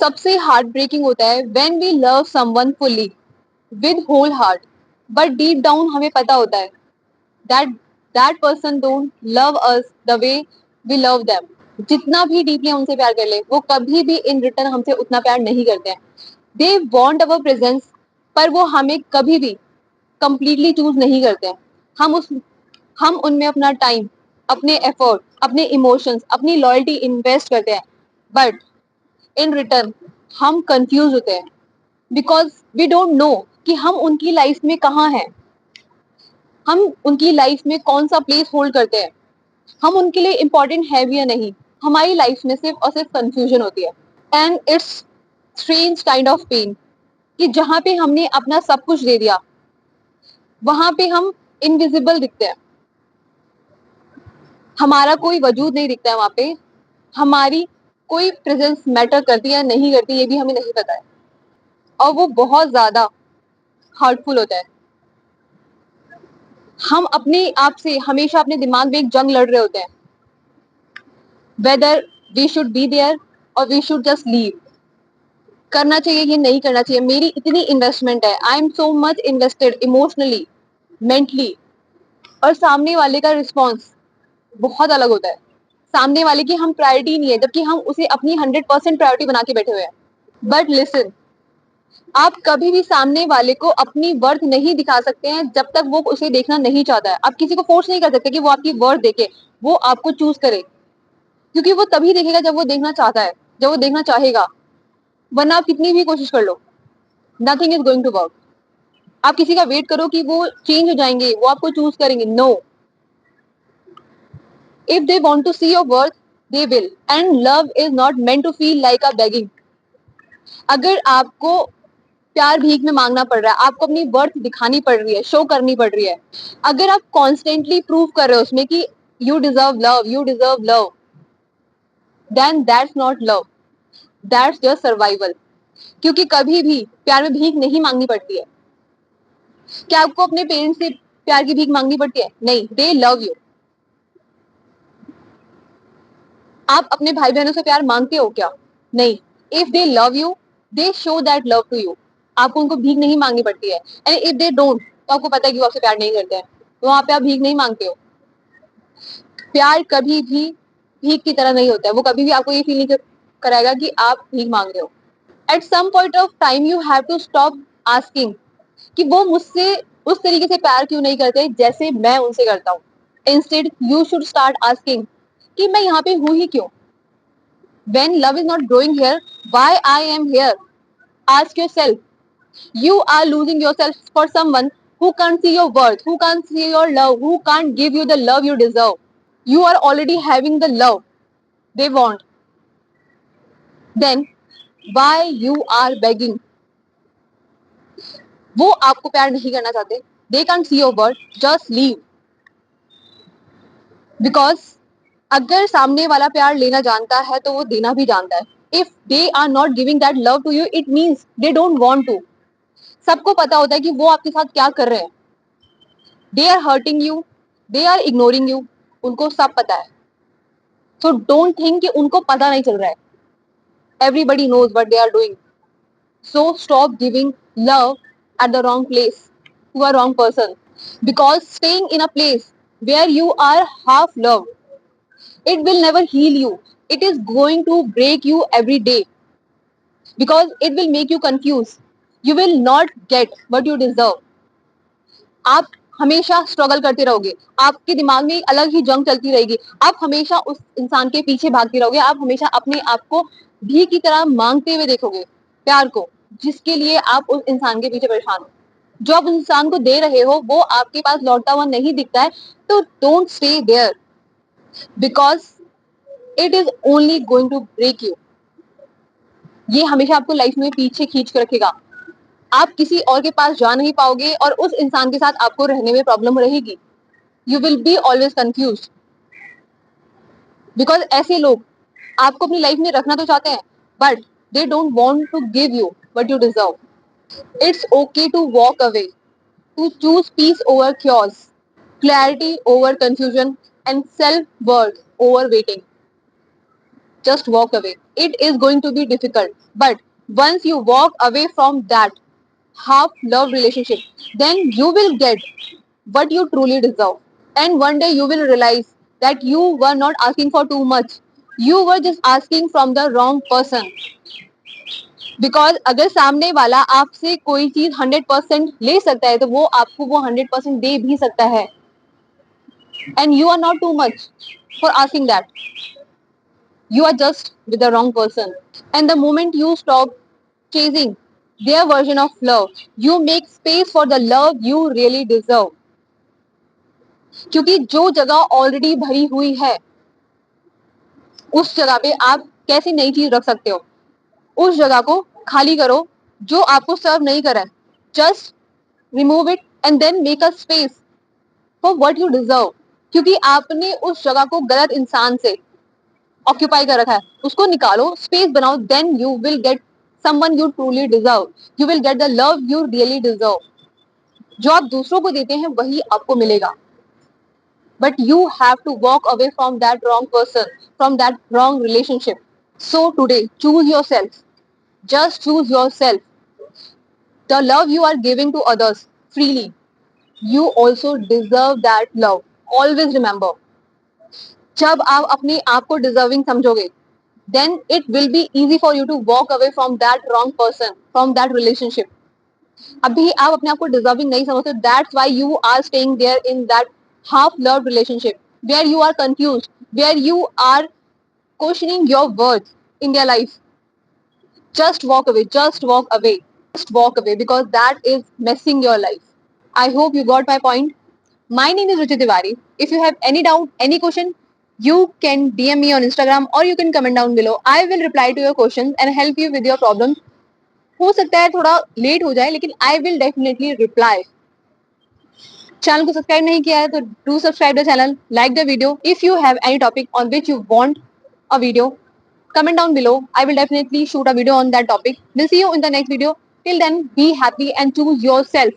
सबसे heart breaking होता है when we love someone fully with whole heart, but deep down हमें पता होता है that that person don't love us the way we love them. जितना भी डीपली हम उनसे प्यार कर ले, वो कभी भी इन रिटर्न हमसे उतना प्यार नहीं करते हैं। दे वॉन्ट अवर प्रेजेंस, पर वो हमें कभी भी कंप्लीटली चूज नहीं करते हैं। हम उनमें अपना टाइम, अपने एफर्ट, अपने इमोशंस, अपनी लॉयल्टी इन्वेस्ट करते हैं, बट इन रिटर्न हम कंफ्यूज होते हैं बिकॉज वी डोंट नो कि हम उनकी लाइफ में कहाँ हैं, हम उनकी लाइफ में कौन सा प्लेस होल्ड करते हैं, हम उनके लिए इम्पोर्टेंट है भी या नहीं। हमारी लाइफ में सिर्फ और सिर्फ कंफ्यूजन होती है। And it's strange kind of pain कि जहां पे हमने अपना सब कुछ दे दिया, वहां पे हम इनविजिबल दिखते हैं, हमारा कोई वजूद नहीं दिखता है वहां पे, हमारी कोई प्रेजेंस मैटर करती है या नहीं करती ये भी हमें नहीं पता है, और वो बहुत ज्यादा हार्टफुल होता है। हम अपने आप से हमेशा अपने दिमाग में एक जंग लड़ रहे होते हैं, whether we should be there और वी शुड जस्ट लीव। करना चाहिए ये नहीं करना चाहिए, मेरी इतनी इन्वेस्टमेंट है, I am so much invested emotionally, mentally, और सामने वाले का रिस्पॉन्स बहुत अलग होता है। सामने वाले की हम प्रायोरिटी नहीं है, जबकि हम उसे अपनी 100% प्रायोरिटी बना के बैठे हुए हैं। बट लिसन, आप कभी भी सामने वाले को अपनी वर्थ नहीं दिखा सकते हैं जब तक वो उसे देखना नहीं चाहता है। आप किसी को फोर्स नहीं कर सकते कि वो आपकी वर्थ देखे, वो आपको चूज करे, क्योंकि वो तभी देखेगा जब वो देखना चाहता है, जब वो देखना चाहेगा। वरना आप कितनी भी कोशिश कर लो, nothing is going to work. आप किसी का वेट करो कि वो चेंज हो जाएंगे, वो आपको चूज करेंगे, no. If they want to see your worth, they will. And love is not meant to feel like a begging. अगर आपको प्यार भीख में मांगना पड़ रहा है, आपको अपनी वर्थ दिखानी पड़ रही है, शो करनी पड़ रही है, अगर आप कॉन्स्टेंटली प्रूव कर रहे हो उसमें कि you deserve love, you deserve love, then that's not love, that's just survival. क्योंकि कभी भी प्यार में भीख नहीं मांगनी पड़ती है। क्या आपको अपने पेरेंट्स से प्यार की भीख मांगनी पड़ती है? नहीं, दे लव यू। आप अपने भाई बहनों से प्यार मांगते हो क्या? नहीं। If they love you, they show that love to you. आपको उनको भीख नहीं मांगनी पड़ती है। एंड इफ दे डोंट, तो आपको पता है कि वो आपसे प्यार नहीं करते हैं, तो वहां पे आप भीख नहीं मांगते हो। प्यार कभी भी भीख की तरह नहीं होता है, वो कभी भी आपको ये फील नहीं कराएगा कि आप भीख मांग रहे हो। At some point of time you have to stop asking कि वो मुझसे उस तरीके से प्यार क्यों नहीं करते जैसे मैं उनसे करता हूँ। Instead you should start asking कि मैं यहाँ पे हूँ ही क्यों। When love is not growing here, why I am here? Ask yourself. You are losing yourself for someone who can't see your worth, who can't see your love, who can't give you the love you deserve. You are already having the love they want. Then why you are begging? वो आपको प्यार नहीं करना चाहते. They can't see your worth. Just leave. Because अगर सामने वाला प्यार लेना जानता है तो वो देना भी जानता है. If they are not giving that love to you, it means they don't want to. सबको पता होता है कि वो आपके साथ क्या कर रहे हैं. They are hurting you, they are ignoring you, उनको सब पता है. सो डोंट थिंक कि उनको पता नहीं चल रहा है. Everybody knows what they are doing. So stop giving love at the wrong place to a wrong person. Because staying in a place where you are half love, it will never heal you. It is going to break you every day because it will make you confused. You will not get what you deserve. आप हमेशा struggle करते रहोगे, आपके दिमाग में एक अलग ही जंग चलती रहेगी, आप हमेशा उस इंसान के पीछे भागते रहोगे, आप हमेशा अपने आप को भीख की तरह मांगते हुए देखोगे प्यार को, जिसके लिए आप उस इंसान के पीछे परेशान हो. जो आप उस इंसान को दे रहे हो वो आपके पास लौटता हुआ नहीं दिखता है, तो don't stay there because it is only going to break you. ये हमेशा आपको लाइफ में पीछे खींच कर रखेगा. आप किसी और के पास जा नहीं पाओगे और उस इंसान के साथ आपको रहने में प्रॉब्लम रहेगी. You will be always confuse because ऐसे लोग आपको अपनी लाइफ में रखना तो चाहते हैं but they don't want to give you what you deserve. It's okay to walk away, to choose peace over क्योर्स, clarity over confusion, and self worth over waiting. just walk away. It is going to be difficult, but once you walk away from that half love relationship, then you will get what you truly deserve. And one day you will realize that you were not asking for too much. You were just asking from the wrong person. Because अगर सामने वाला आपसे कोई चीज 100% ले सकता है तो वो आपको वो 100% दे भी सकता है and you are not too much for asking that you are just with the wrong person. And the moment you stop chasing their version of love, you make space for the love you really deserve. क्योंकि जो जगह already भरी हुई है उस जगह पे आप कैसी नई चीज रख सकते हो? उस जगह को खाली करो जो आपको सर्व नहीं कर रहा है. Just remove it and then make a space for what you deserve. क्योंकि आपने उस जगह को गलत इंसान से ऑक्यूपाई कर रखा है, उसको निकालो, स्पेस बनाओ, then you will get someone you truly deserve. You will get the love you really deserve. जो आप दूसरों को देते हैं वही आपको मिलेगा, but you have to walk away from that wrong person, from that wrong relationship. So today choose yourself. Just choose yourself. The love you are giving to others freely, you also deserve that love. Always remember, जब आप अपने आप को deserving समझोगे, then it will be easy for you to walk away from that wrong person, from that relationship. अभी आप अपने आप को डिजर्विंग नहीं समझते, that's why you are staying there in that half loved relationship where you are confused, where you are questioning your worth in their life. Just walk away, just walk away, just walk away, because that is messing your life. I hope you got my point. My name is Ruchi Tiwari. If you have any doubt, any question, you can DM me on Instagram or you can comment down below. I will reply to your questions and help you with your problems. हो सकता है थोड़ा late हो जाए, लेकिन I will definitely reply. Channel को subscribe नहीं किया है तो do subscribe the channel, like the video. If you have any topic on which you want a video, comment down below. I will definitely shoot a video on that topic. We'll see you in the next video. Till then, be happy and choose yourself.